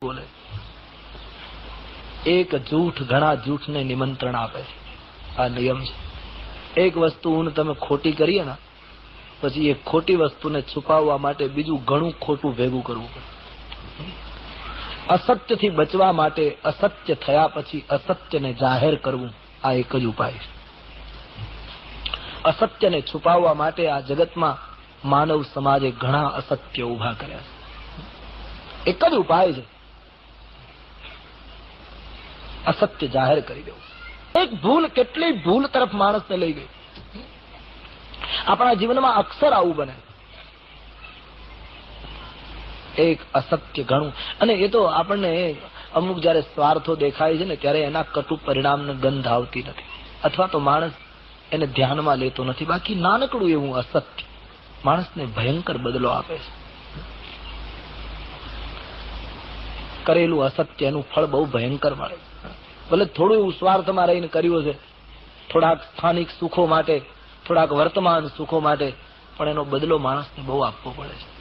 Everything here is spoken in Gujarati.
બોલે એક જૂઠ ઘણા જૂઠને નિમંત્રણ આપે છે. આ નિયમ છે. એક વસ્તુ તમે ખોટી કરીએ ને પછી એ ખોટી વસ્તુને છુપાવવા માટે બીજું ઘણું ખોટું ભેગું કરવું પડે. અસત્યથી બચવા માટે અસત્ય થયા પછી અસત્યને જાહેર કરવું આ એક જ ઉપાય છે. અસત્યને છુપાવવા માટે આ જગતમાં માનવ સમાજે ઘણા અસત્ય ઉભા કર્યા છે. એક જ ઉપાય છે, અસત્ય જાહેર કરી દેવું. એક ભૂલ કેટલી ભૂલ તરફ માણસને લઈ ગઈ. આપણા જીવનમાં અક્ષર આવું બને. એક અસત્ય ઘણું, અને એ તો આપણને અમુક જયારે સ્વાર્થો દેખાય છે ને ત્યારે એના કટુ પરિણામને ગંધ આવતી નથી, અથવા તો માણસ એને ધ્યાનમાં લેતો નથી. બાકી નાનકડું એવું અસત્ય માણસને ભયંકર બદલો આપે છે. કરેલું અસત્ય એનું ફળ બહુ ભયંકર મળે. ભલે થોડું એવું સ્વાર્થમાં રહીને કર્યું છે, થોડાક સ્થાનિક સુખો માટે, થોડાક વર્તમાન સુખો માટે, પણ એનો બદલો માણસને બહુ આપવો પડે છે.